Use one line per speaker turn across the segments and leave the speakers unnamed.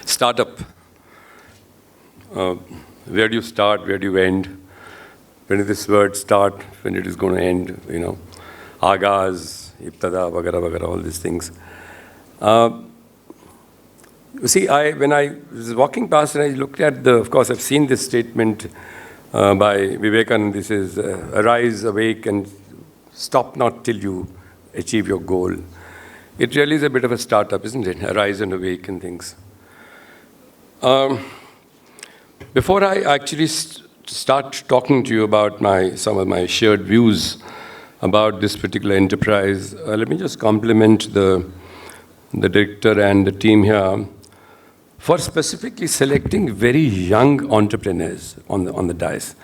Startup. Where do you start? Where do you end? When is this word start? When it is going to end? You know, Agaz, Ibtada, Vagara, Vagara, all these things. You see, when I was walking past and I looked at of course, I've seen this statement by Vivekananda. This is, arise, awake, and stop not till you achieve your goal. It really is a bit of a startup, isn't it? Arise and awake and things. Before I actually start talking to you about some of my shared views about this particular enterprise, let me just compliment the director and the team here for specifically selecting very young entrepreneurs on the dais.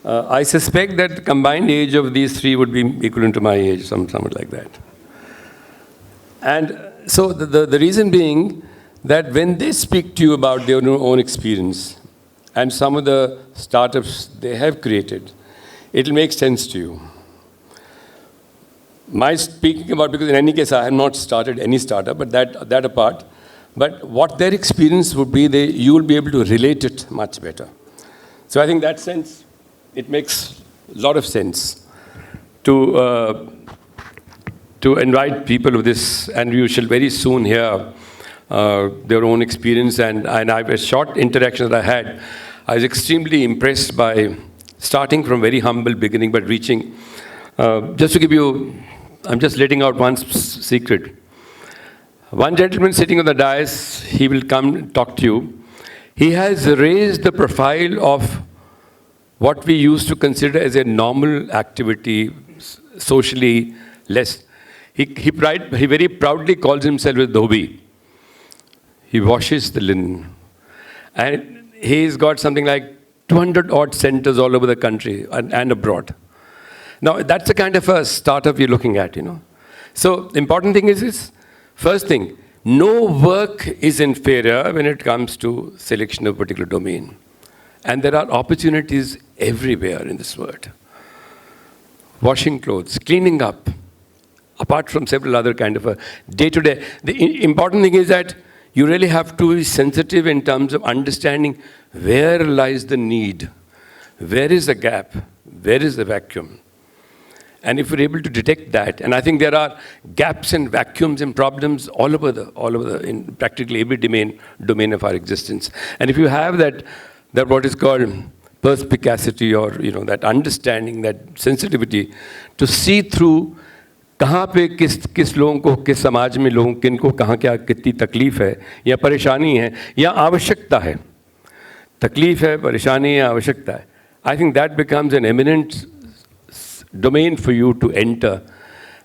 I suspect that the combined age of these three would be equivalent to my age, somewhat like that. And so the reason being that when they speak to you about their own experience and some of the startups they have created, it'll make sense to you. My speaking about, because in any case I have not started any startup, but that apart, but what their experience would be, you will be able to relate it much better. So I think that sense, it makes a lot of sense to invite people of this, and you shall very soon hear their own experience. And I have a short interaction that I had. I was extremely impressed by starting from very humble beginning, but reaching. Just to give you, I'm just letting out one secret. One gentleman sitting on the dais, he will come and talk to you. He has raised the profile of what we used to consider as a normal activity, socially less. He very proudly calls himself a dhobi. He washes the linen. And he's got something like 200 odd centers all over the country and abroad. Now, that's the kind of a startup you're looking at, you know. So, the important thing is this. First thing, no work is inferior when it comes to selection of a particular domain. And there are opportunities everywhere in this world. Washing clothes, cleaning up, apart from several other kind of a day-to-day. The important thing is that you really have to be sensitive in terms of understanding where lies the need, where is the gap, where is the vacuum. And if we're able to detect that, and I think there are gaps and vacuums and problems all over in practically every domain of our existence. And if you have that what is called perspicacity, or that understanding, that sensitivity, to see through कहाँ पे किस लोगों को, किस समाज में लोगों किनको कहाँ क्या कितनी तकलीफ है या परेशानी है या आवश्यकता है, तकलीफ है, परेशानी है, आवश्यकता है. I think that becomes an eminent domain for you to enter,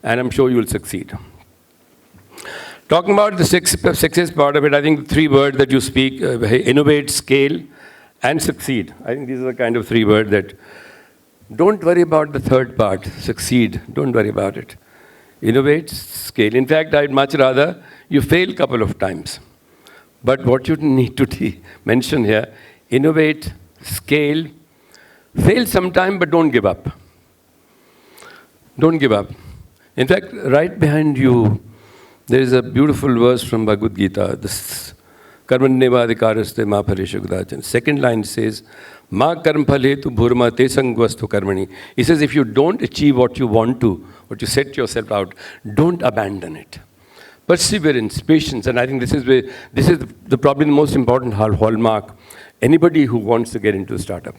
and I'm sure you will succeed. Talking about the success part of it, I think the three words that you speak, innovate, scale, and succeed. I think these are the kind of three words that, don't worry about the third part, succeed, don't worry about it. Innovate, scale. In fact, I'd much rather you fail a couple of times. But what you need to mention here, innovate, scale, fail sometime, but don't give up. Don't give up. In fact, right behind you, there is a beautiful verse from Bhagavad Gita. This Karmanyeva adhikaraste ma phaleshu kadachan. Second line says, Ma karm phale tu bhurma te sangvastu karmani. He says, if you don't achieve what you want to, what you set yourself out, don't abandon it. Perseverance, patience, and I think this is probably the most important hallmark anybody who wants to get into a startup.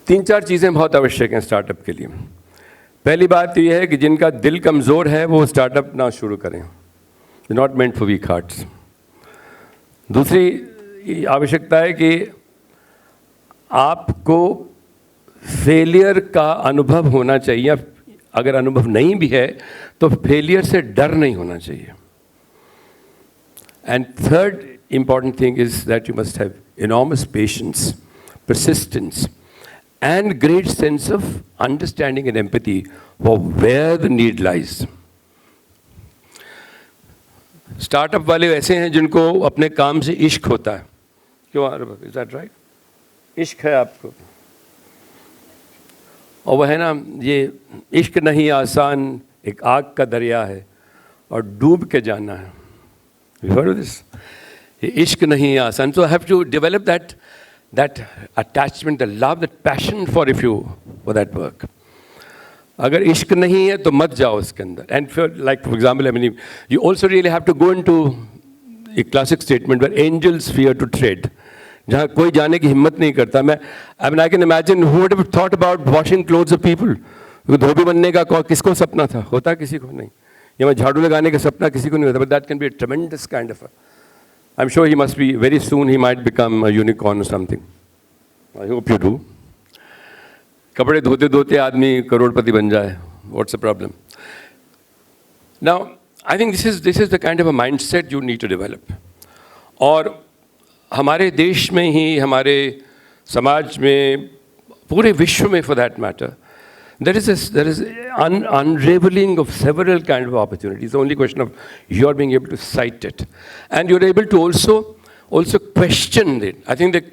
3-4 चीज़ें बहुत आवश्यक हैं startup के लिए. पहली बात यह है कि जिनका दिल कमज़ोर है वो स्टार्टअप ना शुरू करें. They're not meant for weak hearts. दूसरी आवश्यकता है कि आपको फेलियर का अनुभव होना चाहिए. अगर अनुभव नहीं भी है तो फेलियर से डर नहीं होना चाहिए. And third important thing is that you must have enormous patience, persistence, and great sense of understanding and empathy for where the need lies. Startup वाले ऐसे हैं जिनको अपने काम से इश्क होता है. क्यों इज दैट राइट? इश्क है आपको. और वह है ना, ये इश्क नहीं आसान, एक आग का दरिया है और डूब के जाना है. You heard of this? Ishq nahi aasan. So I have to develop that attachment, the love, that passion for that work. अगर इश्क नहीं है तो मत जाओ उसके अंदर. And for example, I mean, you also really have to go into a classic statement where angels fear to tread. जहाँ कोई जाने की हिम्मत नहीं करता. I mean, I can imagine who would have thought about washing clothes of people. धोबी बनने का किसको सपना था? होता किसी को नहीं. या झाड़ू लगाने का सपना किसी को नहीं होता. But that can be a tremendous kind of I'm sure he must be, very soon he might become a unicorn or something. I hope you do. कपड़े धोते धोते आदमी करोड़पति बन जाए. What's the problem? Now, I think this is the kind of a mindset you need to develop. और हमारे देश में ही, हमारे समाज में, पूरे विश्व में for that matter, there is unraveling of several kind of opportunities. The only question of your being able to cite it, and you're able to also question it. I think that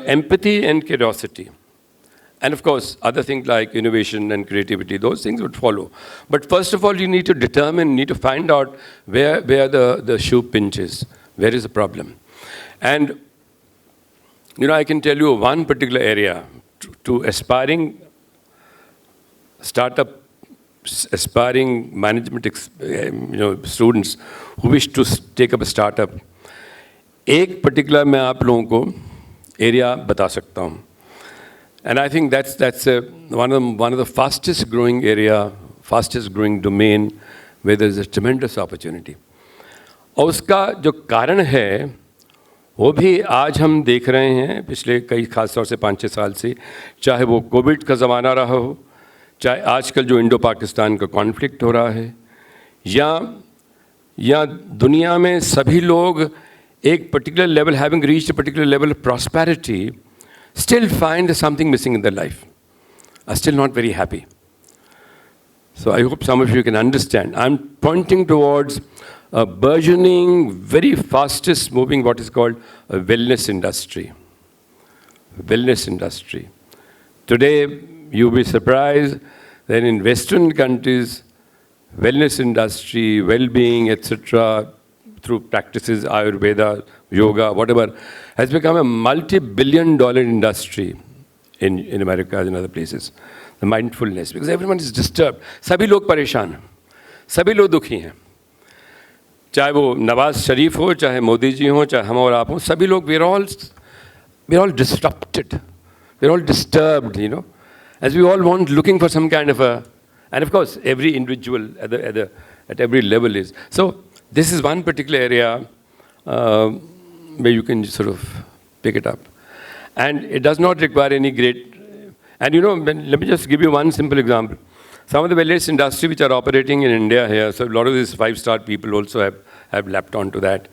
empathy and curiosity, and of course other things like innovation and creativity, those things would follow. But first of all, you need to find out where the shoe pinches, where is the problem. And I can tell you one particular area to aspiring startup, aspiring management students who wish to take up a startup. एक particular मैं आप लोगों को area बता सकता हूँ. And I think that's one of the fastest growing area, fastest growing domain where there is a tremendous opportunity. और उसका जो कारण है वो भी आज हम देख रहे हैं पिछले कई खास तौर से 5-6 साल से, चाहे वो कोविड का ज़माना रहा हो, चाहे आजकल जो इंडो पाकिस्तान का कॉन्फ्लिक्ट हो रहा है, या दुनिया में सभी लोग एक particular level, having reached a particular level of prosperity, still find something missing in their life, are still not very happy. So I hope some of you can understand. I'm pointing towards a burgeoning, very fastest moving, what is called a wellness industry. Wellness industry. Today, you'll be surprised that in Western countries, wellness industry, well-being, etc., through practices, Ayurveda, yoga, whatever, has become a multi-billion-dollar industry in America and other places. The mindfulness, because everyone is disturbed. सभी लोग परेशान हैं, सभी लोग दुखी हैं. चाहे वो नवाज शरीफ हो, चाहे मोदी जी हो, चाहे हम और आप हो, सभी लोग we're all disrupted, we're all disturbed, as we all want, looking for some kind of and of course every individual at every level is. So this is one particular area where you can sort of pick it up, and it does not require any great. And let me just give you one simple example. Some of the wellness industry which are operating in India here, so a lot of these 5-star people also have lapped onto that.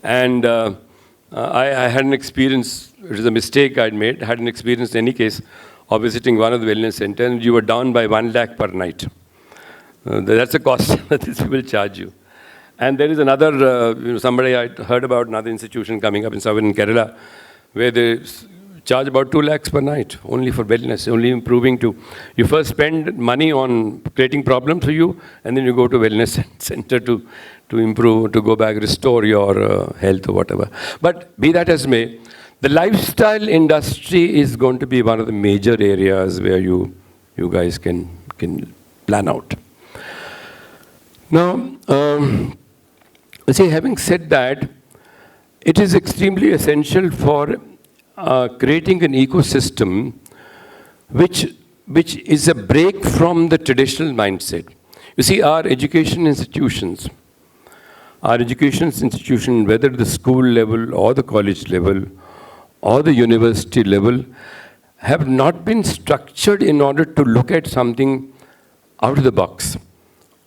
And I had an experience, it is a mistake I'd made, I had an experience in any case of visiting one of the wellness centers, and you were down by 1 lakh per night. That's a cost that these people charge you. And there is another, somebody I heard about another institution coming up in southern Kerala, where they charge about 2 lakhs per night, only for wellness, only improving to, you first spend money on creating problems for you, and then you go to wellness center to improve, to go back, restore your health or whatever. But be that as may, the lifestyle industry is going to be one of the major areas where you guys can plan out. Now, having said that, it is extremely essential for creating an ecosystem which is a break from the traditional mindset. You see, our education institutions, whether at the school level or the college level or the university level, have not been structured in order to look at something out of the box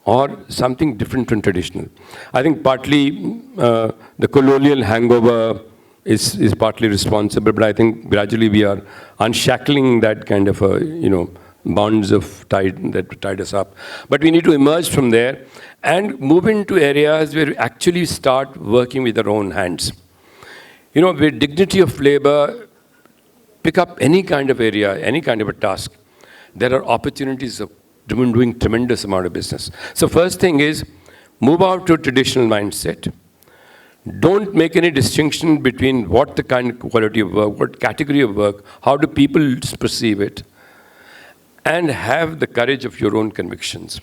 or something different from traditional. I think partly the colonial hangover is partly responsible, but I think gradually we are unshackling that kind of bonds of that tied us up. But we need to emerge from there and move into areas where we actually start working with our own hands. With dignity of labor, pick up any kind of area, any kind of a task. There are opportunities of doing tremendous amount of business. So first thing is, move out to a traditional mindset. Don't make any distinction between what the kind of quality of work, what category of work, how do people perceive it, and have the courage of your own convictions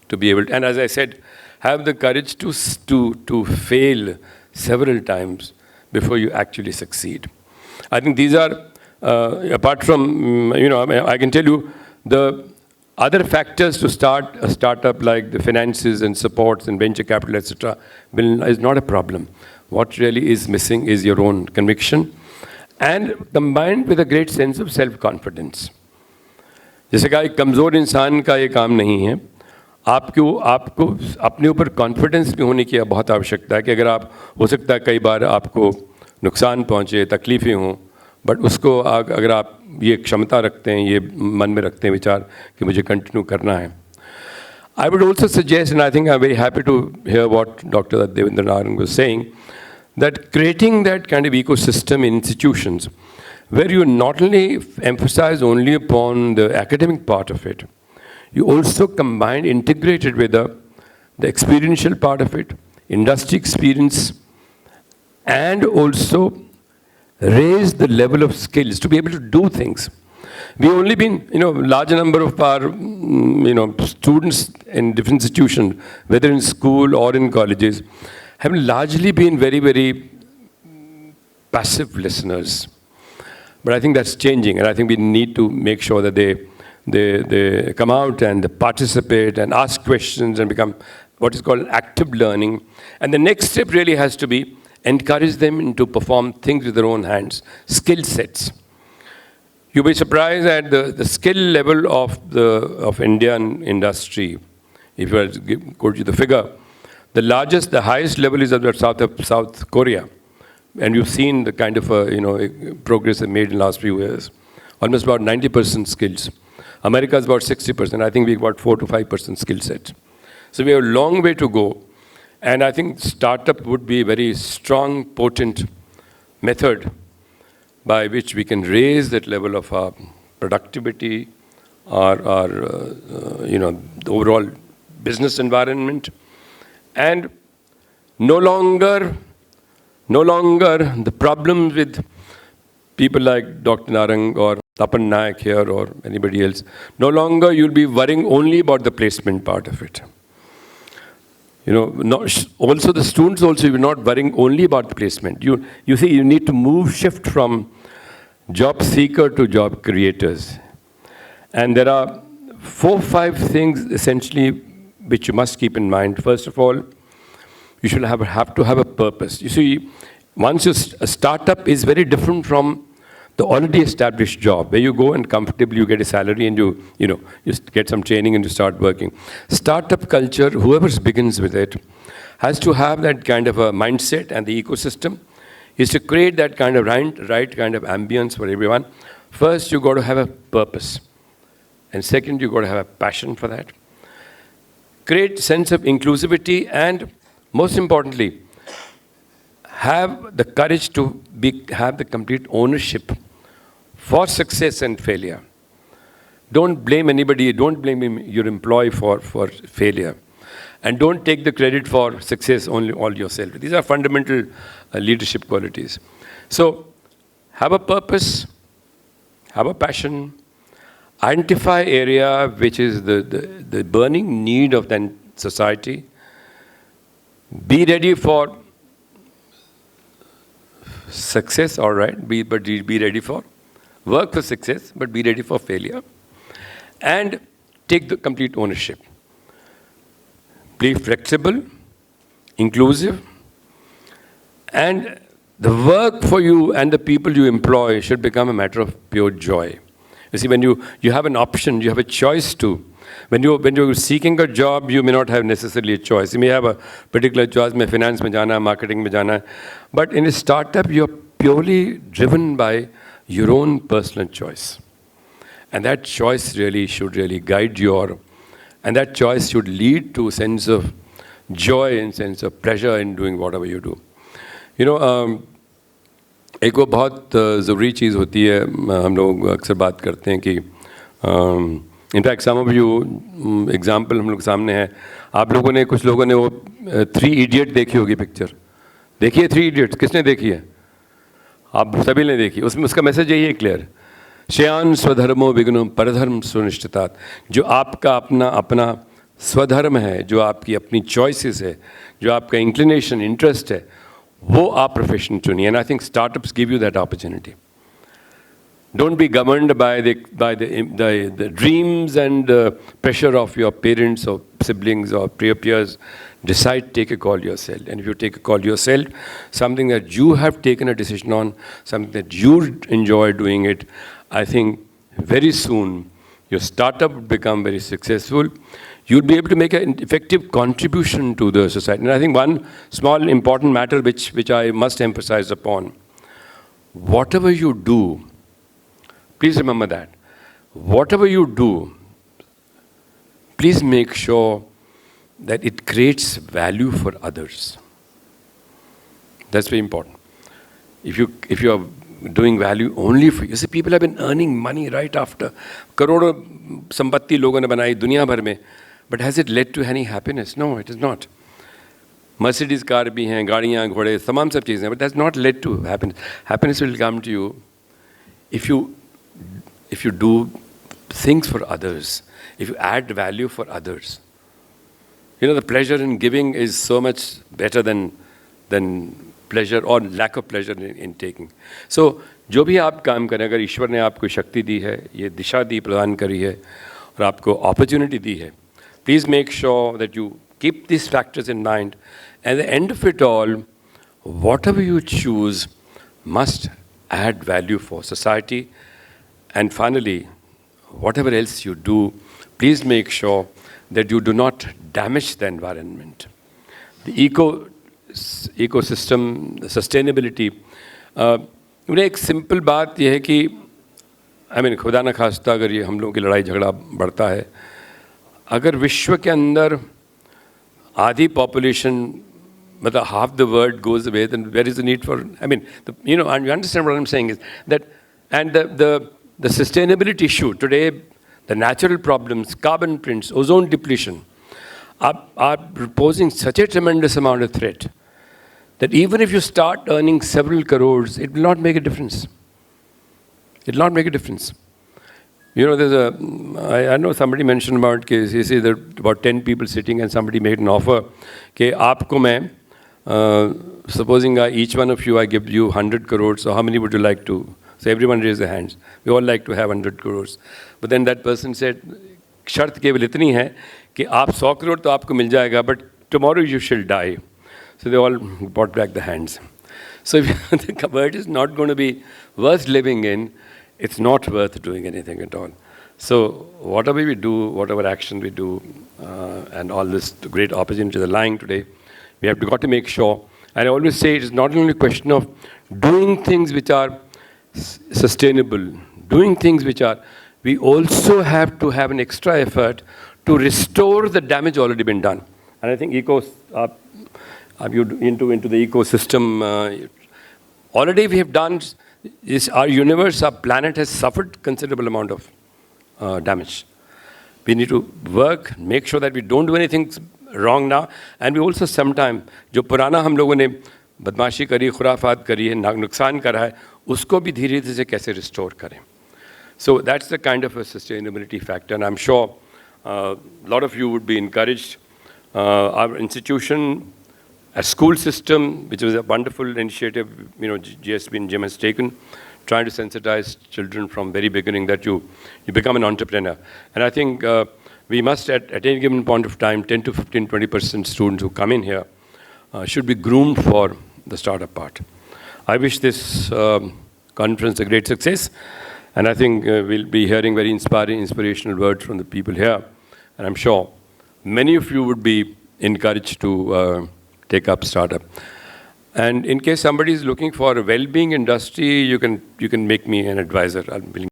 to be able to, and as I said, have the courage to fail several times before you actually succeed. I think these are, apart from, I can tell you, the other factors to start a startup like the finances and supports and venture capital, etc., is not a problem. What really is missing is your own conviction and combined with a great sense of self-confidence. जैसे कहा, एक कमज़ोर इंसान का ये काम नहीं है, आपको अपने ऊपर कॉन्फिडेंस भी होने की बहुत आवश्यकता है कि अगर आप, हो सकता है कई बार आपको नुकसान पहुँचे, तकलीफ़ें हों, बट उसको अगर आप ये क्षमता रखते हैं, ये मन में रखते हैं विचार कि मुझे कंटिन्यू करना है. I would also suggest, and I think I'm very happy to hear what Dr. Devendra Narang was saying, that creating that kind of ecosystem in institutions where you not only emphasize only upon the academic part of it, you also combine, integrate it with the experiential part of it, industry experience, and also raise the level of skills to be able to do things. We've only been, large number of our, students in different institutions, whether in school or in colleges, have largely been very, very passive listeners. But I think that's changing, and I think we need to make sure that they come out and they participate and ask questions and become what is called active learning. And the next step really has to be encourage them to perform things with their own hands, skill sets. You'll be surprised at the skill level of Indian industry. If you go to the figure, the highest level is at South Korea. And you've seen the kind of progress they made in the last few years. Almost about 90% skills. America is about 60%. I think we've got 4 to 5% skill set. So we have a long way to go. And I think startup would be a very strong, potent method by which we can raise that level of our productivity, the overall business environment, and no longer the problems with people like Dr. Narang or Tapan Naik here or anybody else. No longer you'll be worrying only about the placement part of it. Also the students also, you're not worrying only about the placement. You see, you need to shift from job seeker to job creators. And there are 4 or 5 things essentially which you must keep in mind. First of all, you should have to have a purpose. You see, a startup is very different from the already established job, where you go and comfortably you get a salary and you get some training and you start working. Startup culture, whoever begins with it, has to have that kind of a mindset, and the ecosystem is to create that kind of right kind of ambience for everyone. First, you got to have a purpose. And second, you got to have a passion for that. Create sense of inclusivity, and most importantly, have the courage to have the complete ownership for success and failure. Don't blame anybody. Don't blame your employee for failure. And don't take the credit for success all yourself. These are fundamental leadership qualities. So have a purpose, have a passion, identify area which is the burning need of the society. Be ready for success, all right, but be ready for work for success, but be ready for failure. And take the complete ownership. Be flexible, inclusive, and the work for you and the people you employ should become a matter of pure joy. You see, when you have an option, you have a choice to. When you're seeking a job, you may not have necessarily a choice. You may have a particular choice, mein finance mein jana, marketing mein jana. But in a startup, you're purely driven by your own personal choice. And that choice should guide and that choice should lead to a sense of joy and sense of pleasure in doing whatever you do. एक वो बहुत ज़रूरी चीज़ होती है, हम लोग अक्सर बात करते हैं कि in fact some of you example हम लोग सामने है. कुछ लोगों ने वो 3 Idiot देखी होगी पिक्चर. देखिए थ्री इडियट्स, किसने देखी है? आप सभी ने देखी। उसमें उसका मैसेज यही है क्लियर, श्रेयान स्वधर्मो विघ्नो परधर्म सुनिश्चितात्। जो आपका अपना अपना स्वधर्म है, जो आपकी अपनी चॉइसेस है, जो आपका इंक्लिनेशन इंटरेस्ट है, वो आप प्रोफेशन चुनिए। And I think startups give you that opportunity. Don't be governed by the dreams and pressure of your parents or siblings or peers. Decide, take a call yourself. And if you take a call yourself, something that you have taken a decision on, something that you enjoy doing it, I think very soon your startup will become very successful. You'll be able to make an effective contribution to the society. And I think one small important matter which I must emphasize upon, whatever you do, please remember that. Whatever you do, please make sure that it creates value for others. That's very important. If you are doing value only for you, see, people have been earning money right after. करोड़ों संपत्ति लोगों ने बनाई दुनिया भर में, but has it led to any happiness? No, it is not. Mercedes car भी हैं, गाड़ियाँ, घोड़े, तमाम सब चीज़ें, but that's not led to happiness. Happiness will come to you if you do things for others, if you add value for others. You know, the pleasure in giving is so much better than pleasure or lack of pleasure in taking. So, जो भी आप काम करें, अगर ईश्वर ने आपको शक्ति दी है, ये दिशा दी प्रदान करी है और आपको अपॉर्चुनिटी दी है, please make sure that you keep these factors in mind. At the end of it all, whatever you choose must add value for society. And finally, whatever else you do, please make sure that you do not damage the environment. The ecosystem, the sustainability. एक simple बात यह है कि खुदा न खास्ता अगर ये हम लोगों की लड़ाई झगड़ा बढ़ता है, अगर विश्व के अंदर आधी पॉपुलेशन, मतलब half the world goes away, then where is the need for, you understand what I'm saying is that, and the sustainability issue today, the natural problems, carbon prints, ozone depletion, are posing such a tremendous amount of threat that even if you start earning several crores, it will not make a difference. It will not make a difference. You know, I know somebody mentioned about case. He said that about 10 people sitting and somebody made an offer कि आपको मैं, supposing each one of you, I give you 100 crores, so how many would you like to? So everyone raised their hands. We all like to have 100 crores. But then that person said, शर्त केवल इतनी है कि आप 100 करोड़ तो आपको मिल जाएगा, but tomorrow you shall die. So they all brought back the hands. So if the world is not going to be worth living in, it's not worth doing anything at all. So whatever we do, whatever action we do, and all this great opportunities are lying today, we have got to make sure. And I always say it is not only a question of doing things which are sustainable, doing things which are, we also have to have an extra effort to restore the damage already been done. And I think into the ecosystem, already we have done, our universe, our planet has suffered considerable amount of damage. We need to work, make sure that we don't do anything wrong now, and we also sometime, जो पुराना हम लोगों ने बदमाशी करी, खुराफात करी है, नुकसान करा है, उसको भी धीरे धीरे से कैसे restore करें. So that's the kind of a sustainability factor, and I'm sure a lot of you would be encouraged. Our institution, a school system, which was a wonderful initiative, GSB and Jim has taken, trying to sensitize children from very beginning that you become an entrepreneur. And I think we must, at any given point of time, 10 to 15, 20% students who come in here should be groomed for the startup part. I wish this conference a great success. And I think we'll be hearing very inspiring, inspirational words from the people here. And I'm sure many of you would be encouraged to take up startup. And in case somebody is looking for a well-being industry, you can make me an advisor. I'm willing